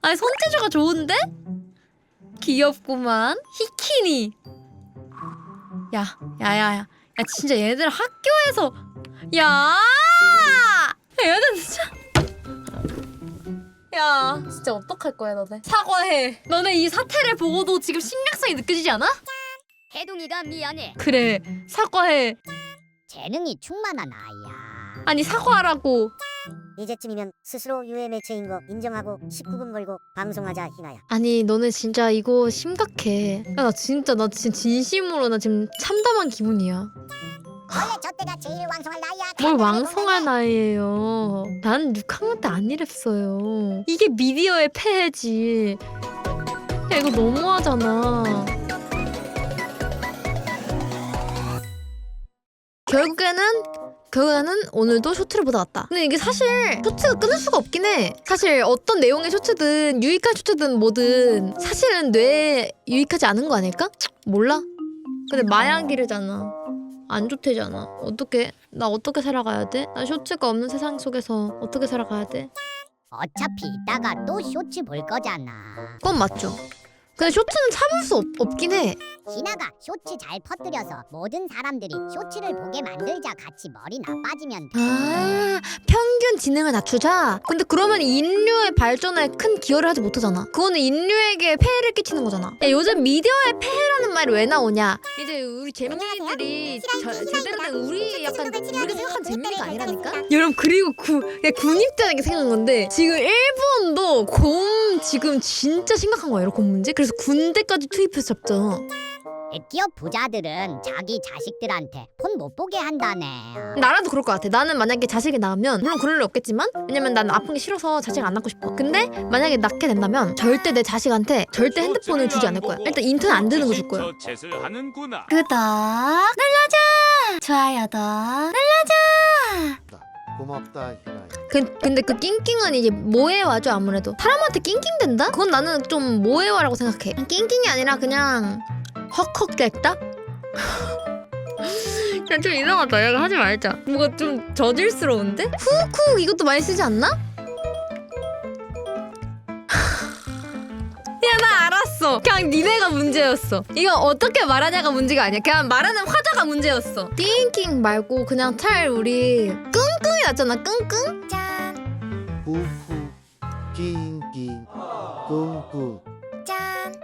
아니 손재주가 좋은데? 귀엽구만. 히키니. 야 진짜 얘들 학교에서 야 얘들 진짜 야 진짜 어떡할 거야 너네. 사과해. 너네 이 사태를 보고도 지금 심각성이 느껴지지 않아? 해동이가 미안해. 그래 사과해. 재능이 충만한 아이야. 아니 사과하라고. 이제쯤이면 스스로 유해 매체인 거 인정하고 19금 걸고 방송하자 희나야. 아니 너네 진짜 이거 심각해. 야, 나 진짜 진심으로 나 지금 참담한 기분이야. 원래 저 때가 제일 왕성할 나이야. 뭘 왕성할 나이에요. 난 6학년 때 안 이랬어요. 이게 미디어의 폐해지. 야 이거 너무하잖아. 결국에는 오늘도 쇼트를 보다 왔다. 근데 이게 사실 쇼트가 끊을 수가 없긴 해. 사실 어떤 내용의 쇼트든 유익한 쇼트든 뭐든 사실은 뇌에 유익하지 않은 거 아닐까? 몰라? 근데 마약이래잖아. 안 좋대잖아. 어떻게? 나 어떻게 살아가야 돼? 나 쇼츠가 없는 세상 속에서 어떻게 살아가야 돼? 어차피 이따가 또 쇼츠 볼 거잖아. 그건 맞죠. 근데 쇼츠는 참을 수 없긴 해. 희나가 쇼츠 잘 퍼뜨려서 모든 사람들이 쇼츠를 보게 만들자. 같이 머리 나빠지면 돼. 아, 평균 지능을 낮추자? 근데 그러면 인류의 발전에 큰 기여를 하지 못하잖아. 그거는 인류에게 폐해를 끼치는 거잖아. 야, 요즘 미디어의 폐해라는 말이 왜 나오냐? 이제 우리 재민이들이 제대로 된 우리가 생각한 재민이가 아니라니까? 여러분 그리고 군입대라는 게 생각난 건데 지금 일본도 지금 진짜 심각한 거예요. 곰 문제. 그래서 군대까지 투입해서 잡잖아. 기업 부자들은 자기 자식들한테 폰 못 보게 한다네. 나라도 그럴 것 같아. 나는 만약에 자식이 낳으면 물론 그럴 일 없겠지만 왜냐면 난 아픈 게 싫어서 자식 안 낳고 싶어. 근데 만약에 낳게 된다면 절대 내 자식한테 절대 핸드폰을 주지 않을 거야. 일단 인터넷 안 되는 거 줄 거야. 구독 눌러줘. 좋아요도 눌러줘. 고맙다 희나야. 근데 그 낑낑은 이제 뭐해와죠. 아무래도 사람한테 낑낑댄다? 그건 나는 좀 뭐해와라고 생각해. 낑낑이 아니라 그냥 헉헉댔다? 그냥 좀 이상하다. 야 하지 말자. 뭔가 좀 저질스러운데? 훅훅 이것도 많이 쓰지 않나? 야 나 알았어. 그냥 니네가 문제였어. 이거 어떻게 말하냐가 문제가 아니야. 그냥 말하는 화자가 문제였어. 낑낑 말고 그냥 차라리 우리 끙끙이 낫잖아. 끙끙? 짠. 후후 낑낑 꿍꿍. 짠.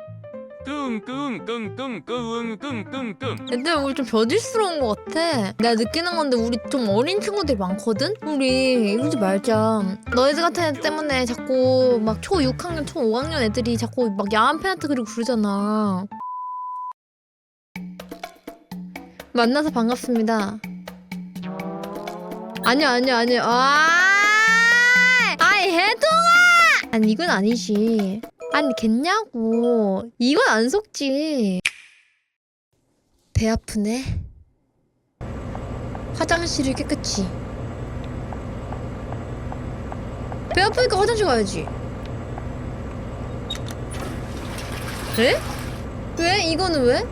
끙끙끙끙끙끙끙끙. 근데 우리 좀 저질스러운 것 같아. 내가 느끼는 건데 우리 좀 어린 친구들이 많거든? 우리 이러지 말자. 너희들 같은 애들 때문에 자꾸 막 초 6학년, 초 5학년 애들이 자꾸 막 야한 팬아트 그리고 그러잖아. 만나서 반갑습니다. 아니야. 아이 혜동아! 아니 이건 아니지. 아니 겠냐고. 이건 안 속지. 배 아프네. 화장실을 깨끗이. 배 아프니까 화장실 가야지. 왜? 왜? 이거는 왜?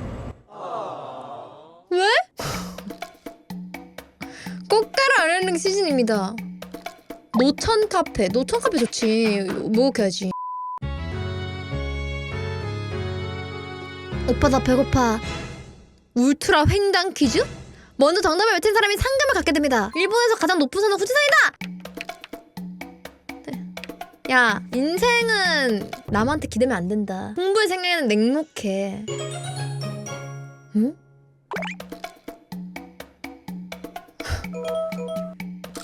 왜? 꽃가루 알레르기 시즌입니다. 노천 카페 좋지. 목욕해야지. 오빠 나 배고파. 울트라 횡단 퀴즈? 먼저 정답을 외친 사람이 상금을 갖게 됩니다. 일본에서 가장 높은 산은 후지산이다! 네. 야 인생은 남한테 기대면 안 된다. 홍보의 생애는 냉혹해. 응?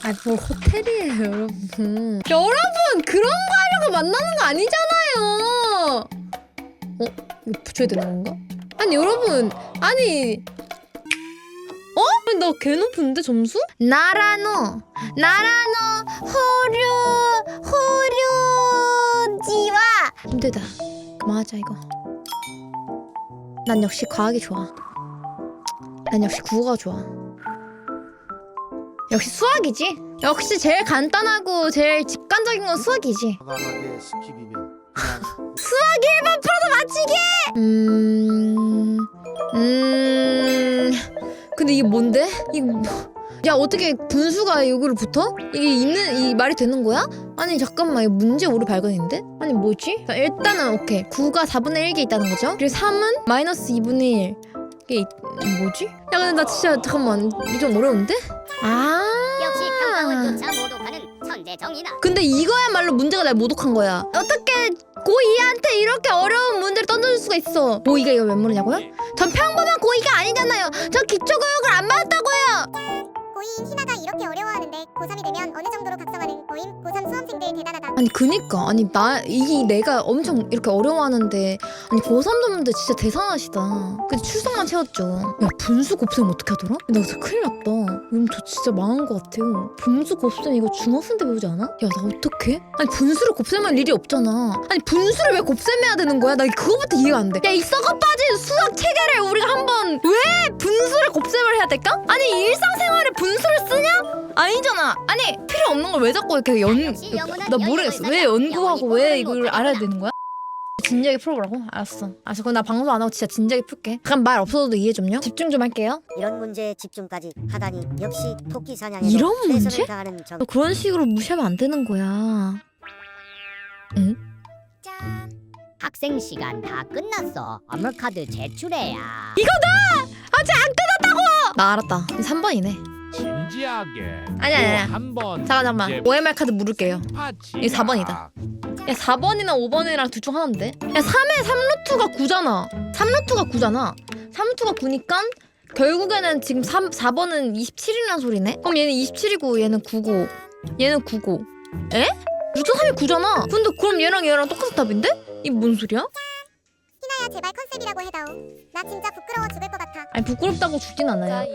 아이 뭐 호텔이에요 여러분. 여러분 그런 거 하려고 만나는 거 아니잖아요. 이거 붙여야 되는 건가? 아니 여러분 아니 아니 나 개 높은데 점수? 나라노 호류지와 힘들다. 그만하자 이거. 난 역시 과학이 좋아. 난 역시 국어가 좋아. 역시 수학이지. 역시 제일 간단하고 제일 직관적인 건 수학이지. 과감하게 스킵이면 수학 1번 풀어도 맞히게! 근데 이게 뭔데? 이거 야 어떻게 분수가 여기로 붙어? 이게 이 말이 되는 거야? 아니 잠깐만 이거 문제 오류 발견인데? 아니 뭐지? 자, 일단은 오케이 9가 4분의 1개 있다는 거죠? 그리고 3은 마이너스 2분의 1 이게 뭐지? 야 근데 나 진짜 잠깐만 이게 좀 어려운데? 아 역시 평가원 조차 모독하는 천재정이다. 근데 이거야말로 문제가 날 모독한 거야. 어떻게 고2한테 이렇게 어려운 문제를 던져줄 수가 있어. 고2가 이걸 왜 모르냐고요? 전 평범한 고2가 아니잖아요. 저 기초교육을 안 받았다고요. 고2인 희나가 이렇게 어려워하는데 고3이 되면 어느 정도로 각성하는 거임? 고3 수험생들 대단하다. 아니 그니까 아니 내가 엄청 이렇게 어려워하는데 아니 고3 놈들 진짜 대단하시다. 근데 출석만 채웠죠. 야 분수 곱셈 어떻게 하더라? 나 진짜 큰일 났다. 이거 저 진짜 망한 것 같아요. 분수 곱셈 이거 중학생 때 배우지 않아? 야 나 어떡해? 아니 분수를 곱셈할 일이 없잖아. 아니 분수를 왜 곱셈해야 되는 거야? 나 그거부터 이해가 안 돼. 야 이 썩어 빠진 수학 체계를 우리가 한번 왜 분수를 곱셈을 해야 될까? 아니 일상생활에 분수를 쓰냐? 아니잖아. 아니 필요 없는 걸 왜 자꾸 이렇게 나 모르겠어. 왜 연구하고 왜 이걸 알아야 되는 거야? 진지하게 풀어보라고? 알았어. 그럼 나 방송 안 하고 진짜 진지하게 풀게. 그럼 말 없어도 이해 좀요. 집중 좀 할게요. 이런 문제에 집중까지 하다니 역시 토끼 사냥에도 이런 문제? 최선을 다하는 정. 너 그런 식으로 무시하면 안 되는 거야. 응? 짠. 학생 시간 다 끝났어. 업무카드 제출해야. 아직 안 끝났다고! 나 알았다. 3번이네. 진지하게. 아니야. 한번 잠깐만. OMR 카드 물을게요. 이게 4번이다. 야 4번이나 5번이랑 둘 중 하나인데? 야 3에 3루트가 9잖아. 3루트가 9잖아. 3루트가 9니까 결국에는 지금 4번은 27이라는 소리네? 그럼 얘는 27이고 얘는 9고 얘는 9고 에? 루트 3이 9잖아. 근데 그럼 얘랑 똑같은 답인데? 이게 뭔 소리야? 희나야 제발 컨셉이라고 해다오. 나 진짜 부끄러워 죽을 것 같아. 아니 부끄럽다고 죽진 않아요.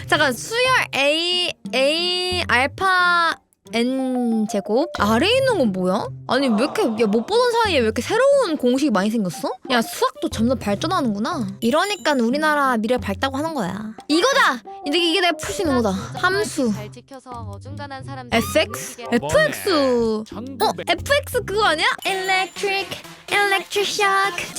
잠깐 수열 A 알파 N 제곱 아래 있는 건 뭐야? 아니 왜 이렇게 못 보던 사이에 왜 이렇게 새로운 공식이 많이 생겼어? 야 수학도 점점 발전하는구나. 이러니까 우리나라 미래가 밝다고 하는 거야. 이거다! 이게 내가 풀 수 있는 거다. 함수 잘 지켜서 어중간한 사람들 FX? FX FX 그거 아니야? Electric shock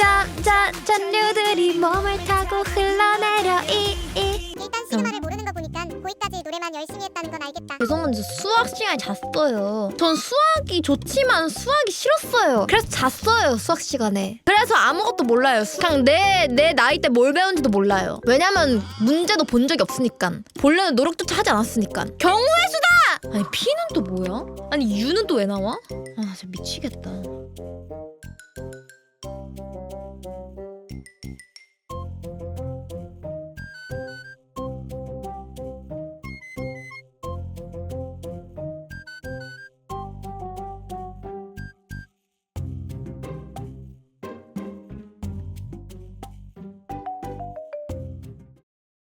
전류들이 몸을 타고 흘러내려 일단 시그마를 모르는 거 보니까 거기까지 노래만 열심히 했다는 건 알겠다. 죄송한데 수학 시간에 잤어요. 전 수학이 좋지만 수학이 싫었어요. 그래서 잤어요 수학 시간에. 그래서 아무것도 몰라요. 그냥 내 나이 때 뭘 배운지도 몰라요. 왜냐면 문제도 본 적이 없으니까. 본래는 노력조차 하지 않았으니까. 경우의 수다! 아니 P는 또 뭐야? 아니 U는 또 왜 나와? 아 진짜 미치겠다.